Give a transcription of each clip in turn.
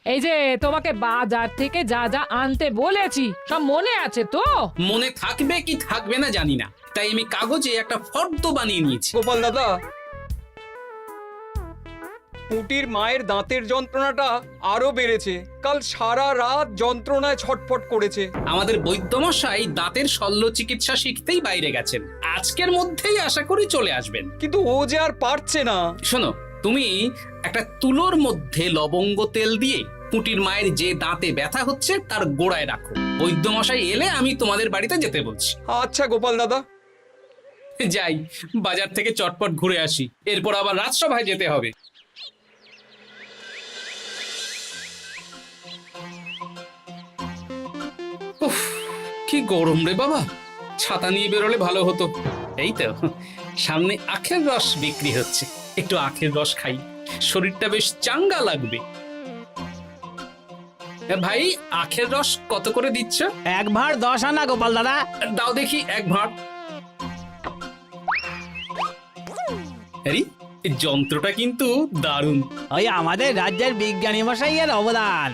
এই যে তোমাকে বাজার থেকে যা যা আনতে বলেছি সব মনে আছে তো? মনে থাকবে কি থাকবে না জানি না, তাই আমি কাগজে একটা ফর্দ বানিয়ে নিয়েছি। গোপাল দাদা, পুটির মায়ের দাঁতের যন্ত্রণাটা আরো বেড়েছে। কাল সারা রাত যন্ত্রণায় ছটফট করেছে। আমাদের বৈদ্যমশাই দাঁতের শল্য চিকিৎসা শিখতেই বাইরে গেছেন, আজকের মধ্যেই আশা করি চলে আসবেন। কিন্তু ও যে আর পারছে না। শোনো, তুমি একটা তুলোর মধ্যে লবঙ্গ তেল দিয়ে পুটির মায়ের যে দাঁতে ব্যথা হচ্ছে তার গোড়ায় রাখো। বৈদ্যমশাই এলে আমি তোমাদের বাড়িতে যেতে বলছি। আচ্ছা গোপাল দাদা। যাই, বাজার থেকে চটপট ঘুরে আসি, এরপর আবার রাজসভায় যেতে হবে। উফ, কি গরম রে বাবা, ছাতা নিয়ে বেরোলে ভালো হতো। এই তো সামনে আখের রস বিক্রি হচ্ছে, একটু আখের রস খাই, শরীরটা বেশ চাঙ্গা লাগবে। ভাই, আখের রস কত করে দিচ্ছ? 1 ভাঁড় 10 আনা গোপাল দাদা। দাও দেখি 1 ভাঁড়। আরে, এই যন্ত্রটা কিন্তু দারুণ। ওই আমাদের রাজ্যের বিজ্ঞানী মশাইয়ের অবদান।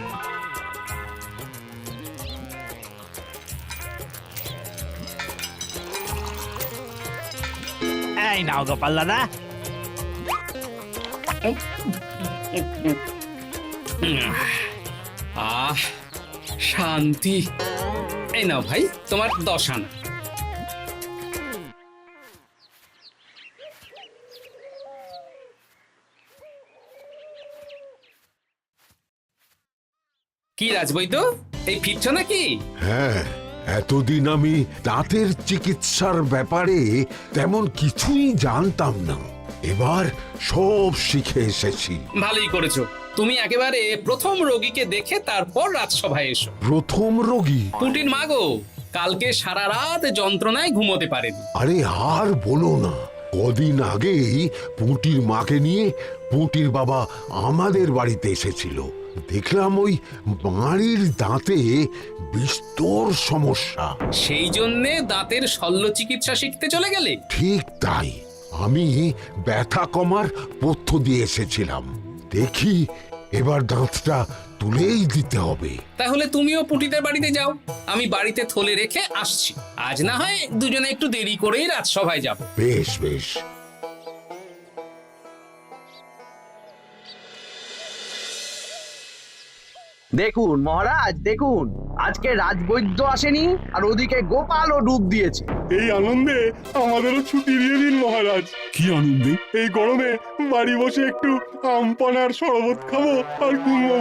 এই নাও গোপাল দাদা। আহ, শান্তি। এই নাও ভাই, তোমার 10 আনা। কি রাজবৈদ্য, এই ফিরছ নাকি? হ্যাঁ, এতদিন আমি দাঁতের চিকিৎসার ব্যাপারে তেমন কিছুই জানতাম না, এবার সব শিখে এসেছি। ভালোই করেছো, তুমি একেবারে প্রথম রোগীকে দেখে তারপর রাজসভায় এসো। প্রথম রোগী? পুটির মা গো, কালকে সারা রাত যন্ত্রণায় ঘুমোতে পারেনি। আরে আর বলো না, কদিন আগেই পুঁটির মাকে নিয়ে পুঁটির বাবা আমাদের বাড়িতে এসেছিল। দেখলাম ওই বাড়ির দাঁতে বিস্তর সমস্যা। সেই জন্যে দাঁতের শল্য চিকিৎসা শিখতে চলে গেলে? ঠিক তাই, আমি ব্যথা কমার পথ্য দিয়ে এসেছিলাম। দেখি এবার দাঁতটা তুলেই দিতে হবে। তাহলে তুমিও পুটিদের বাড়িতে যাও, আমি বাড়িতে থলে রেখে আসছি। আজ না হয় দুজনে একটু দেরি করেই রাজসভায় যাব। বেশ বেশ। দেখুন মহারাজ, দেখুন আজকে রাজবৈদ্য আসেনি, আর ওদিকে গোপালও ডুব দিয়েছে। এই আনন্দে আমাদেরও ছুটি দিয়ে দিন মহারাজ। কি আনন্দে? এই গরমে বাড়ি বসে একটু আমপানার শরবত খাবো আর ঘুমবো।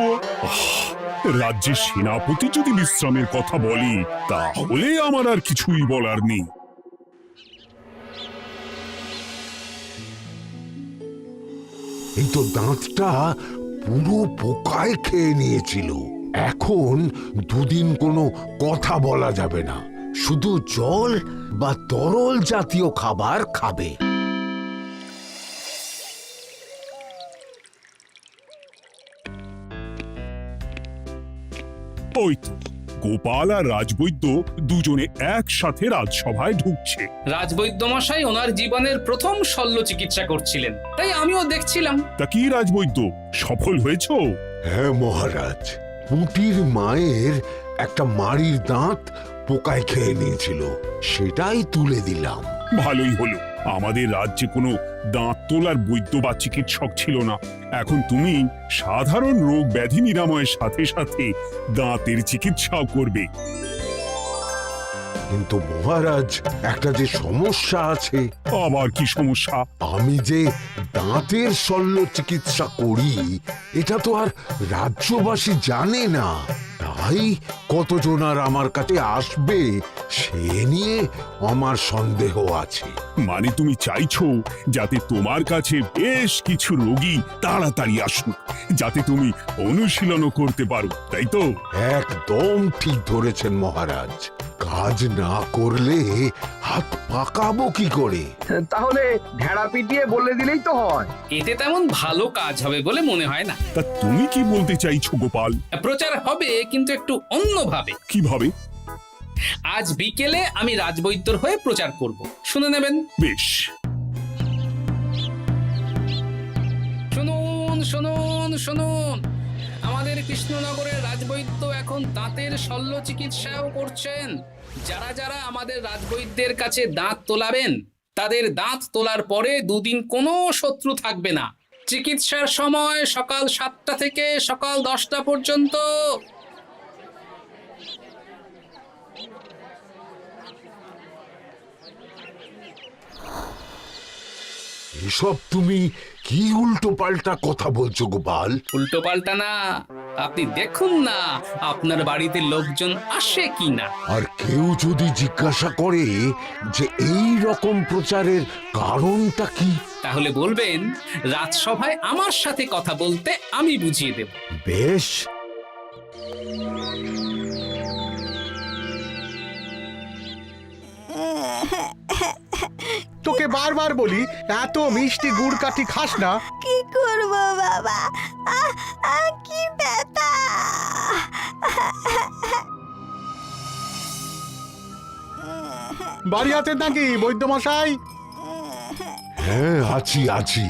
রাজ্যের সেনাপতি যদি বিশ্রামের কথা বলি, তাহলে আমার আর কিছুই বলার নেই। এই তো দাঁতটা পুরো পোকায় খেয়ে নিয়েছিল। এখন দুদিন কোনো কথা বলা যাবে না, শুধু জল বা তরল জাতীয় খাবার খাবে। ওই তো গোপাল আর রাজবৈদ্য দুজনে একসাথে রাজসভায় ঢুকছে। রাজবৈদ্য মশাই ওনার জীবনের প্রথম শল্য চিকিৎসা করছিলেন, তাই আমিও দেখছিলাম। তা কি রাজবৈদ্য, সফল হয়েছো? হ্যাঁ মহারাজ, পুঁটির মায়ের একটা মাড়ির দাঁত পোকায় খেয়ে নিয়েছিল, সেটাই তুলে দিলাম। ভালোই হলো, আমাদের রাজ্যে কোনো দাঁত তোলার বৈদ্য বা চিকিৎসক ছিল না। এখন তুমি সাধারণ রোগ ব্যাধি নিরাময়ের সাথে সাথে দাঁতের চিকিৎসাও করবে। কিন্তু মহারাজ, একটা যে সমস্যা আছে। আবার কি সমস্যা? আমি যে দাঁতের শল্য চিকিৎসা করি এটা তো আর রাজ্যবাসী জানে না, তাই কতজন আর আমার কাছে আসবে সে নিয়ে আমার সন্দেহ আছে। মানে তুমি চাইছো যাতে তোমার কাছে বেশ কিছু রোগী তাড়াতাড়ি আসুক, যাতে তুমি অনুশীলনও করতে পারো, তাই তো? একদম ঠিক ধরেছেন মহারাজ, কাজ না করলে হাত পাকাবো কি করে? তাহলে ঢেড়া পিটিয়ে বলে দিলেই তো হয়। এতে তেমন ভালো কাজ হবে বলে মনে হয় না। তা তুমি কি বলতে চাইছো গোপাল? প্রচার হবে, কিন্তু একটু অন্যভাবে। কিভাবে? আজ বিকেলে আমি রাজবৈদ্যর হয়ে প্রচার করব, শুনে নেবেন। বেশ। শুনুন শুনুন শুনুন, আমাদের কৃষ্ণনগরের রাজবৈদ্য এখন দাঁতের শল্য চিকিৎসাও করছেন। যারা যারা আমাদের রাজবৈদ্যের কাছে দাঁত তোলাবেন তাদের দাঁত তোলার পরে দুদিন কোনো শত্রু থাকবে না। চিকিৎসার সময় সকাল 7টা থেকে সকাল 10টা পর্যন্ত। এসব তুমি কি উল্টো পাল্টা কথা বলছো গোপাল? উল্টো পাল্টা না, আপনি দেখুন না আপনার বাড়িতে লোকজন আসে কিনা। আর কেউ যদি জিজ্ঞাসা করে যে এই রকম প্রচারের কারণটা কি, তাহলে বলবেন রাজসভায় আমার সাথে কথা বলতে আমি বুঝিয়ে দেব। বেশ। তোকে বারবার বলি এত মিষ্টি গুড় কাঠি খাস না। কি করব বাবা, কি ব্যথা। বাড়ি আছেন নাকি বৈদ্যমশাই? হ্যাঁ, আছি আছি।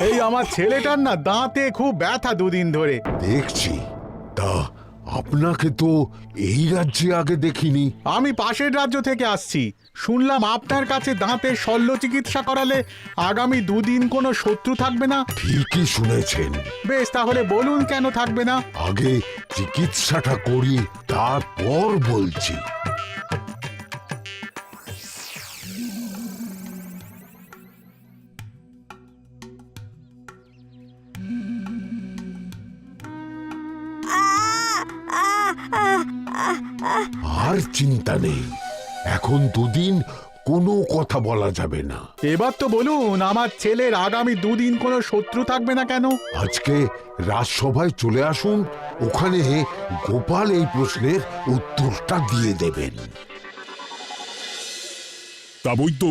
এই আমার ছেলেটার না দাঁতে খুব ব্যথা দুদিন ধরে। দেখছি। তা আপনাকে তো এই রাজ্যে আগে দেখিনি। আমি পাশের রাজ্য থেকে আসছি। শুনলাম আপনার কাছে দাঁতের শল্য চিকিৎসা করালে আগামী দুদিন কোনো শত্রু থাকবে না। ঠিকই শুনেছেন। বেশ, তাহলে বলুন কেন থাকবে না? আগে চিকিৎসাটা করি, তারপর বলছি। আর চিন্তা নেই, এখন দুদিন কোনো কথা বলা যাবে না। এবার তো বলুন আমার ছেলের আগামী দুদিন কোনো শত্রু থাকবে না কেন? আজকে রাজসভায় চলে আসুন, ওখানে গোপাল এই প্রশ্নের উত্তরটা দিয়ে দেবেন। তা বৈদ্য,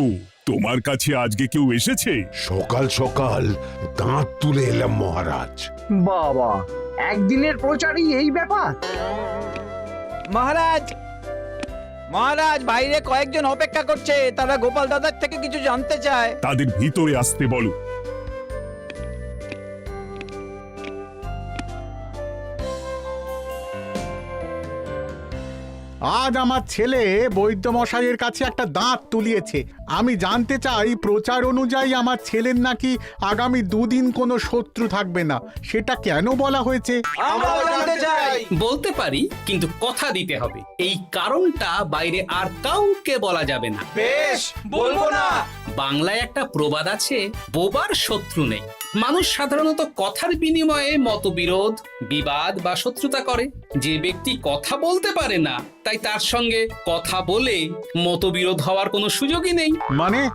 তোমার কাছে আজকে কেউ এসেছে? সকাল সকাল দাঁত তুলে এলাম মহারাজ। বাবা, একদিনের প্রচারই এই ব্যাপার? মহারাজ, মহারাজ, বাইরে কয়েকজন অপেক্ষা করছে, তারা গোপাল দাদার থেকে কিছু জানতে চায়। তাদের ভিতরে আসতে বলো। আজ আমার ছেলে বৈদ্যমশাইয়ের কাছে একটা দাঁত তুলিয়েছে। আমি জানতে চাই প্রচার অনুযায়ী আমার ছেলের নাকি আগামী দুদিন কোনো শত্রু থাকবে না, সেটা কেন বলা হয়েছে? বলতে পারি, কিন্তু কথা দিতে হবে এই কারণটা বাইরে আর কাউকে বলা যাবে না। বেশ, বলবো না। বাংলায় একটা প্রবাদ আছে, বোবার শত্রু নেই। মানুষ সাধারণত কথার বিনিময়ে মতবিরোধ, বিবাদ বা শত্রুতা করে। যে ব্যক্তি কথা বলতে পারে না, তাই তার সঙ্গে কথা বলে মতবিরোধ হওয়ার কোনো সুযোগই নেই।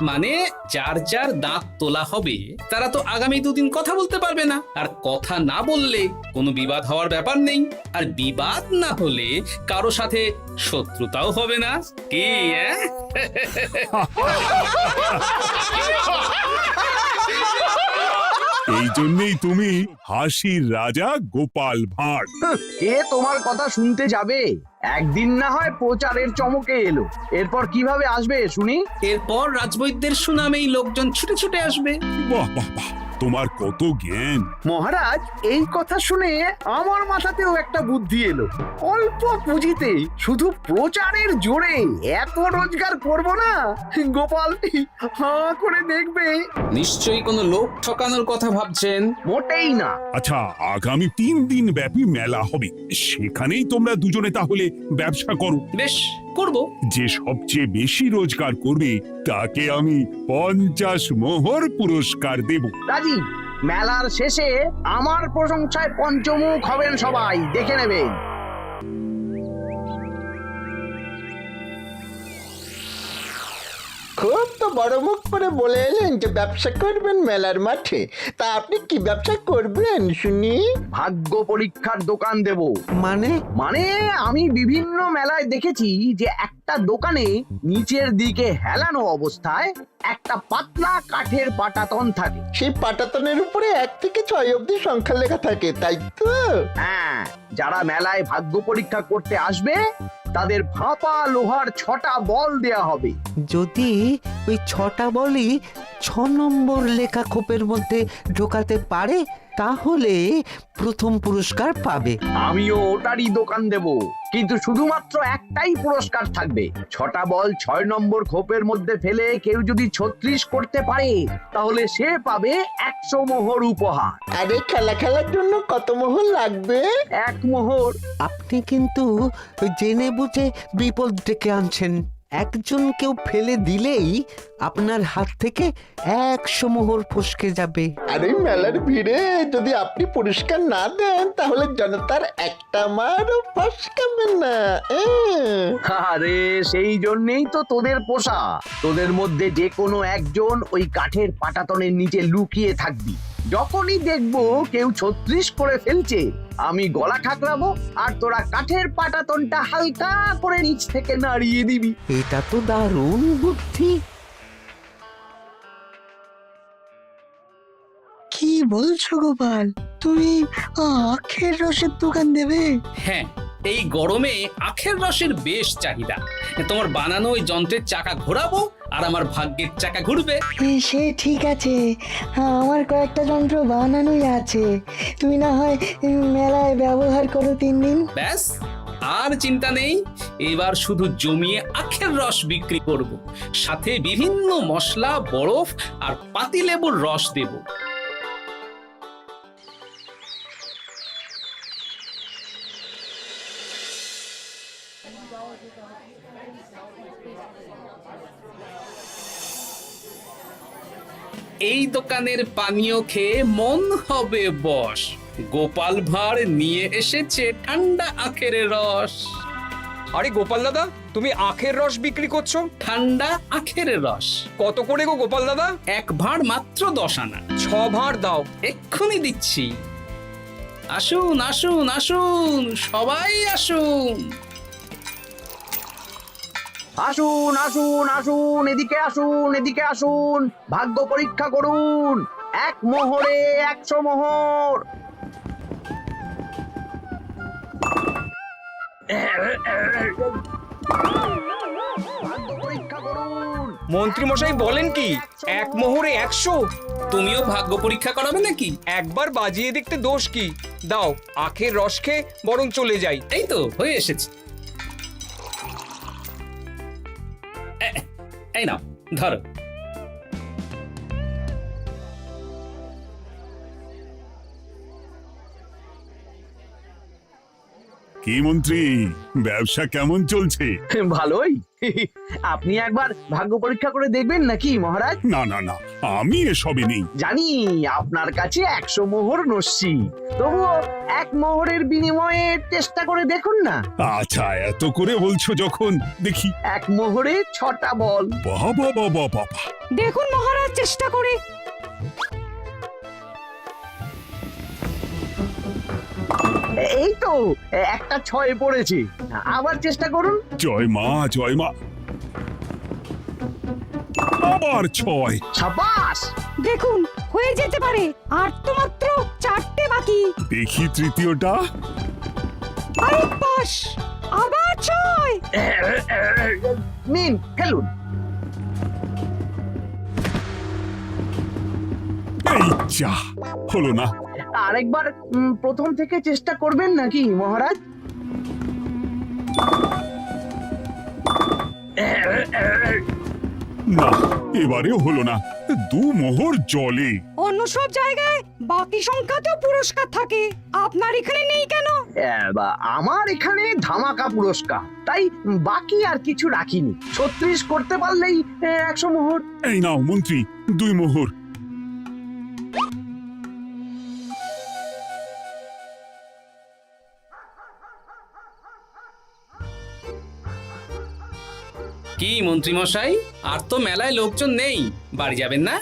মানে যার যার দাঁত তোলা হবে তারা তো আগামী দুদিন কথা বলতে পারবে না। আর কথা না বললে কোনো বিবাদ হওয়ার ব্যাপার নেই। আর বিবাদ না হলে কারো সাথে শত্রুতাও হবে না। কি এই জন্যই তুমি হাসির রাজা গোপাল ভাঁড়। কে তোমার কথা শুনতে যাবে? একদিন না হয় প্রচারের চমকে এলো, এরপর কিভাবে আসবে শুনি? এরপর রাজবৈদ্যের সুনামেই লোকজন ছুটে ছুটে আসবে। বাহ বাহ বাহ, তোমার কত জ্ঞান! মহারাজ, এই কথা শুনে আমার মাথাতেও একটা বুদ্ধি এলো। অল্প পুঁজিতে শুধু প্রচারের জোরে এত রোজগার করব না, গোপাল হাঁ করে দেখবে। নিশ্চয়ই কোনো লোক ঠকানোর কথা ভাবছেন। মোটেই না। আচ্ছা, আগামী 3 দিন ব্যাপী মেলা হবে, সেখানেই তোমরা দুজনে তাহলে ব্যবসা করো। বেশ, করব। যে সবচেয়ে বেশি রোজগার করবে তাকে আমি 50 মোহর পুরস্কার দেব। রাজি। মেলার শেষে আমার প্রশংসায় পঞ্চমুখ হবেন সবাই, দেখে নেবেন। খুব তো বড় মুখ করে বলে এলেন যে ব্যবসা করবেন মেলার মাঠে। তা আপনি কি ব্যবসা করবেন শুনি? ভাগ্য পরীক্ষার দোকান দেব। মানে আমি বিভিন্ন মেলায় দেখেছি যে একটা দোকানে নিচের দিকে হেলানো অবস্থায় একটা পাতলা কাঠের পাটাতন থাকে। সেই পাটাতনের উপরে 1 থেকে 6 অবধি সংখ্যা লেখা থাকে, তাই তো? হ্যাঁ, যারা মেলায় ভাগ্য পরীক্ষা করতে আসবে তাদের ভাপা লোহার 6টা বল দেয়া হবে। যদি ওই 6টা বলই 6 নম্বর লেখা খোপের মধ্যে ঢোকাতে পারে তাহলে প্রথম পুরস্কার পাবে। আমিও ওটারই দোকান দেব, কিন্তু শুধুমাত্র একটাই পুরস্কার থাকবে। 6টা বল 6 নম্বর খোপের মধ্যে ফেলে কেউ যদি 36 করতে পারে তাহলে সে পাবে 100 মোহর উপহার। আরে খেলার জন্য কত মোহর লাগবে? 1 মোহর। আপনি কিন্তু জেনে বুঝে বিপদ ডেকে আনছেন। একজন কেউ ফেলে দিলেই আপনার হাত থেকে 100 মোহর ফসকে যাবে। আরে মেলার ভিড়ে যদি আপনি পুরস্কার না দেন তাহলে জনতার একটা মারও ফসকাবে না। আরে সেই জন্যই তো তোদের পোষা। তোদের মধ্যে যে কোনো একজন ওই কাঠের পাটাতনের নিচে লুকিয়ে থাকবি। যখনই দেখবো কেউ 36 করে ফেলছে আমি গলা ঠাকরাবো আর তোরা কাঠের পাটাতনটা হালকা করে নিচ থেকে নাড়িয়ে দিবি। এটা তো দারুণ বুদ্ধি। কি বলছো গোপাল, তুমি আখের রসের দোকান দেবে? হ্যাঁ, এই গরমে আখের রসের বেশ চাহিদা। তোমার বানানো ওই যন্ত্রের চাকা ঘোরাবো আর আমার ভাগ্যের চাকা ঘুরবে। সে ঠিক আছে, আমার কয়েকটা যন্ত্র বানানোই আছে। তুমি না হয় মেলায় ব্যবহার করো 3 দিন। ব্যাস, আর চিন্তা নেই। এবার শুধু জমিয়ে আখের রস বিক্রি করব, সাথে বিভিন্ন মশলা, বরফ আর পাতিলেবুর রস দেব। এই দোকানের পানীয় খেয়ে মন হবে বশ। গোপাল ভাঁড় নিয়ে এসেছে ঠান্ডা আখের রস। আরে গোপাল দাদা, তুমি আখের রস বিক্রি করছো? ঠান্ডা আখের রস কত করে গো গোপাল দাদা? 1 ভাঁড় মাত্র 10 আনা। 6 ভাঁড় দাও। এক্ষুনি দিচ্ছি। আসুন আসুন আসুন, সবাই আসুন। আসুন আসুন আসুন, এদিকে আসুন, এদিকে আসুন, ভাগ্য পরীক্ষা করুন। 1 মোহরে 100 মোহর। ভাগ্য পরীক্ষা করুন। মন্ত্রী মশাই বলেন কি 1 মোহরে 100? তুমিও ভাগ্য পরীক্ষা করাবে নাকি? একবার বাজিয়ে দেখতে দোষ কি? দাও, আখের রস খেয়ে বরং চলে যাই। এই তো হয়ে এসেছে। এই নাও, ধরো। কি মন্ত্রী, ব্যবসা কেমন চলছে? ভালোই। আপনি একবার ভাগ্য পরীক্ষা করে দেখবেন নাকি মহারাজ? না না না, আমি এসবে নেই। জানি আপনার কাছে 100 মোহর নস্যি, তবুও 1 মোহরের বিনিময়ে চেষ্টা করে দেখুন না। আচ্ছা, এত করে বলছো যখন, দেখি। 1 মোহরে 6টা বল। বাবা বাবা বাবা, দেখুন মহারাজ চেষ্টা করে। এই তো একটা 6 পড়েছে, আবার চেষ্টা করুন। জয় মা জয় মা। আবার 6। সাবাস। দেখুন হয়ে যেতে পারে, আর তো মাত্র 4টে বাকি। দেখি তৃতীয়টা। আরে পাস, আবার 6। নিন খেলুন। এই যা, হলো না। আরেকবার প্রথম থেকে চেষ্টা করবেন নাকি মহারাজ? না, এবারেও হলো না। 2 মোহর জলে। অন্য সব জায়গায় বাকি সংখ্যাতেও পুরস্কার থাকে, আপনার এখানে নেই কেন? আমার এখানে ধামাকা পুরস্কার, তাই বাকি আর কিছু রাখিনি। 36 করতে পারলেই 100 মোহর। এই নাও মন্ত্রী, 2 মোহর। কি মন্ত্রী মশাই, আর তো মেলায় লোকজন নেই, বাড়ি যাবেন না?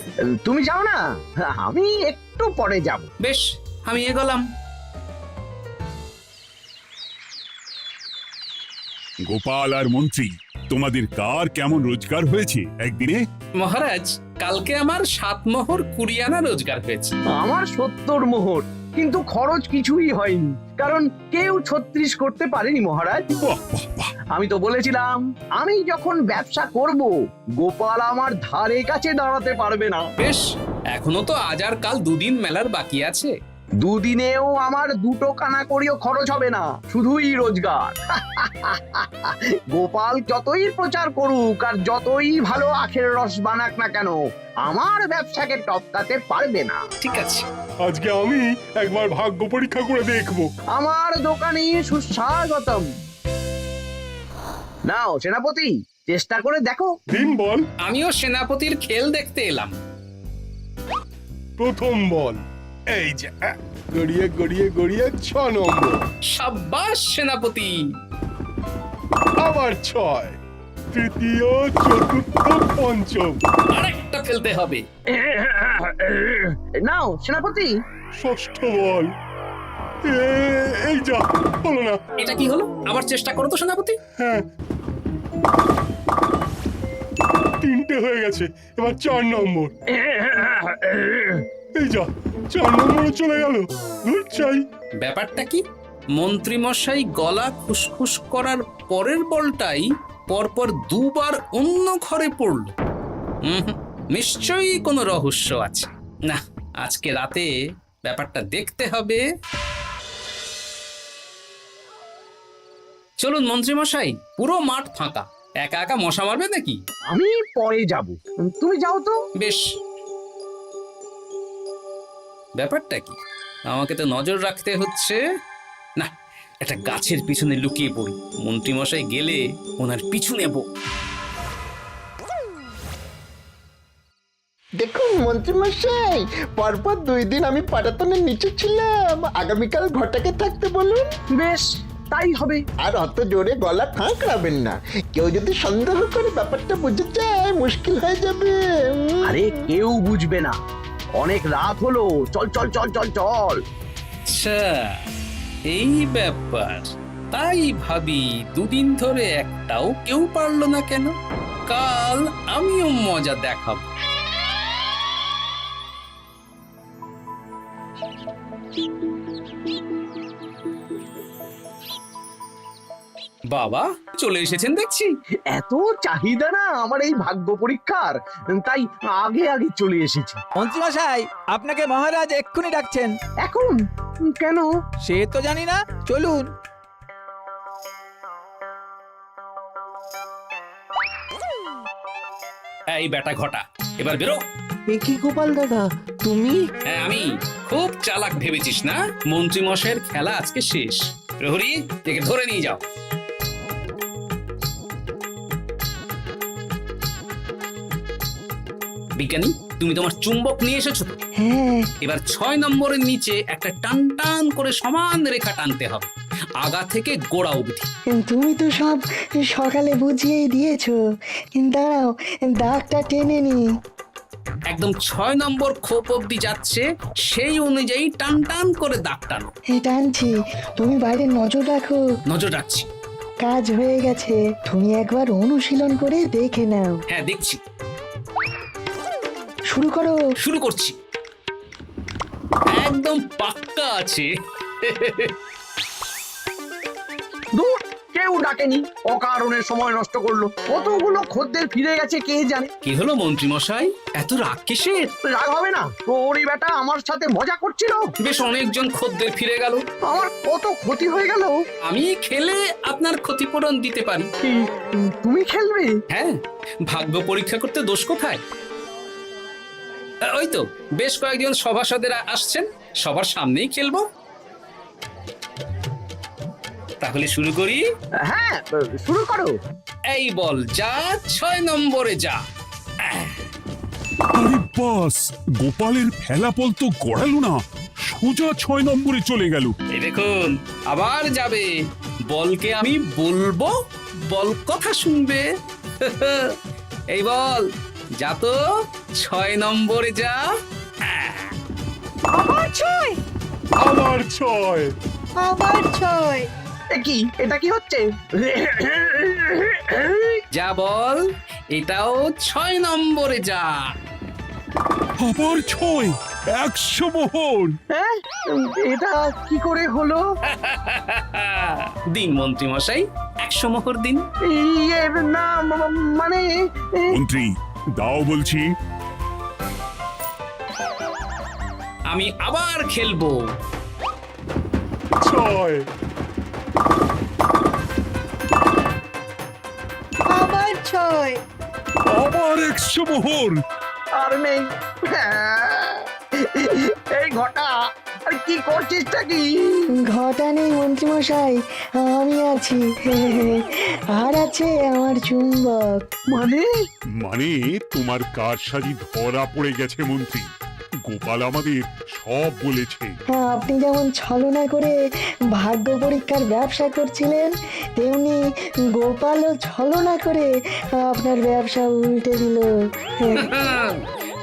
তুমি যাও না, আমি একটু পরে যাব। বেশ, আমি এগোলাম। গোপাল আর মন্ত্রী, তোমাদের কার কেমন রোজগার হয়েছে একদিনে? মহারাজ, কালকে আমার 7 মোহর 20 আনা রোজগার হয়েছে। আমার 70 মোহর। কিন্তু খরচ কিছুই হয়নি, কারণ কেউ 36 করতে পারেনি মহারাজ। বাহ বাহ বাহ, আমি তো বলেছিলাম আমি যখন ব্যবসা করব গোপাল আমার ধারে কাছে দাঁড়াতে পারবে না। বেশ, এখনো তো আজ আর কাল দুদিন মেলার বাকি আছে। দুদিনেও আমার 2 কানা করিও খরচ হবে না, শুধুই রোজগার। গোপাল যতই প্রচার করুক আর যতই ভালো আখের রস বানাক না কেন, আমার ব্যবসাকে টপকাতে পারবে না। ঠিক আছে, আজকে আমি একবার ভাগ্য পরীক্ষা করে দেখবো। আমার দোকানে সুস্বাগতম। নাও সেনাপতি, চেষ্টা করে দেখো। দিন বল। আমিও সেনাপতির খেল দেখতে এলাম। প্রথম বল, এই যে গড়িয়ে গড়িয়ে গড়িয়ে 6 নম্বর, সাব্বাস সেনাপতি। আবার 6, তৃতীয়, চতুর্থ, পঞ্চম, আরেকটা ফেলতে হবে। নাও সেনাপতি। ষষ্ঠ বল, এই যা, হলো না। এটা কি হলো? আবার চেষ্টা করো তো সেনাপতি। হ্যাঁ, 3টে হয়ে গেছে, এবার 4 নম্বর। এই যা, 4 নম্বরে চলে গেল। ধুর চাই। ব্যাপারটা কি? মন্ত্রী মশাই গলা খুসখুস করার পরের বলটাই পরপর 2 বার অন্য ঘরে পড়ল। নিশ্চয়ই কোনো রহস্য আছে। না, আজকে রাতে ব্যাপারটা দেখতে হবে। চলুন মন্ত্রী মশাই, পুরো মাঠ ফাঁকা, একা একা মশা মারবে নাকি? আমি পরে যাব, তুমি যাও তো। বেশ। ব্যাপারটা কি? আমাকে তো নজর রাখতে হচ্ছে। না, একটা গাছের পিছনে লুকিয়ে পড়ি, মন্ত্রী মশাই গেলে ওনার পিছু নেব। দেখুন মন্ত্রীমশাই, পরপর 2 দিন আমি পাটাতনের নিচে ছিলাম। আগামীকাল ঘটাকে থাকতে বলুন। বেশ, তাই হবে। আর অত জোরে গলা খাঁকড়াবেন না, কেউ যদি সন্দেহ করে ব্যাপারটা বুঝে যায় মুশকিল হয়ে যাবে। আরে কেউ বুঝবে না, অনেক রাত হলো, চল চল চল চল চল। আচ্ছা, এই ব্যাপার। তাই ভাবি 2 দিন ধরে একটাও কেউ পারলো না কেন? কাল আমিও মজা দেখাবো। বাবা চলে এসেছেন দেখছি। এত চাহিদা না আমার এই ভাগ্য পরীক্ষার, তাই আগে আগে চলে এসেছি। মন্ত্রীমশাই, আপনাকে মহারাজ এক্ষুনি ডাকছেন। এখন কেন? সে তো জানি না, চলুন। এই বেটা ঘটা, এবার বেরো। এ কি গোপাল দাদা, তুমি? হ্যাঁ আমি। খুব চালাক ভেবেছিস না? মন্ত্রী মশাইয়ের খেলা আজকে শেষ। প্রহরী, একে ধরে নিয়ে যাও। বিজ্ঞানী, তুমি তোমার চুম্বক নিয়ে এসেছো তো? হ্যাঁ, এবার 6 নম্বরের নিচে একটা টান টান করে সমান রেখা টানতে হবে, আগা থেকে গোড়া অবধি। তুমি তো সব সকালে বুঝিয়েই দিয়েছো। দাঁড়াও, দাগটা টেনে নি। একদম 6 নম্বর খোপ অবধি যাচ্ছে, সেই অনুযায়ী টান টান করে দাগ টানো। টানছি, তুমি বাইরে নজর রাখো। নজর রাখছি। কাজ হয়ে গেছে, তুমি একবার অনুশীলন করে দেখে নাও। হ্যাঁ দেখছি। শুরু করো। শুরু করছি। একদম পাক্কা আছে। দূর, কেউ ডাকেনি, অকারণে সময় নষ্ট করলো। কতগুলো খদ্দের ফিরে গেছে কে জানে। কি হলো মন্ত্রী মশাই, এত রাগ কিসের? রাগ হবে না, ওরই বেটা আমার সাথে মজা করছিল। বেশ অনেকজন খদ্দের ফিরে গেল, আমার কত ক্ষতি হয়ে গেল। আমি খেলে আপনার ক্ষতিপূরণ দিতে পারি। তুমি খেলবে? হ্যাঁ, ভাগ্য পরীক্ষা করতে দোষ কোথায়? ওই তো বেশ কয়েকজন সভাসদেরা আসছেন, সবার সামনেই খেলবো। তাহলে শুরু করি। হ্যাঁ, শুরু করো। এই বল যা, 6 নম্বরে যা। আরে বাস, গোপালের ফেলাপল তো গড়ালো না, সোজা 6 নম্বরে চলে গেল। এই দেখুন, আবার যাবে। বলকে আমি বলবো, বল কথা শুনবে। এই বল যা তো, 6 নম্বরে যা। আবার 6, আবার 6, আবার 6। কি এটা কি হচ্ছে? যা বল, এটাও 6 নম্বরে যা। আবার 6, 100 মোহর। হ্যাঁ এটা কি করে হলো? দিন মন্ত্রী মশাই, 100 মোহর দিন। ইয়ে না মানে মন্ত্রী দাও বলছি। আমি আবার খেলবো। 6 আবার 6। আবার 100 মোহর। আর নেই। এই ঘটা আর কি করছিসটা কি? ঘটা নেই মন্ত্রীমশাই, আমি আছি। আর আছে আমার চুম্বক। মানে তোমার কারসাজি ধরা পড়ে গেছে মন্ত্রী। গোপাল আমাদের সব বলেছে। হ্যাঁ, আপনি যেমন ছলনা করে ভাগ্য পরীক্ষার ব্যবসা করছিলেন, তেমনি গোপালও ছলনা করে আপনার ব্যবসা উল্টে দিল।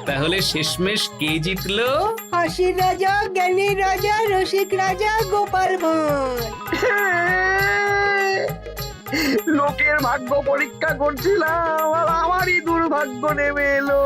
তাহলে শেষমেশ কে জিতলো? হাসির রাজা, জ্ঞানীর রাজা, রসিক রাজা গোপাল ভাঁড়। লোকের ভাগ্য পরীক্ষা করছিলাম আর আমারই দুর্ভাগ্য নেমে এলো।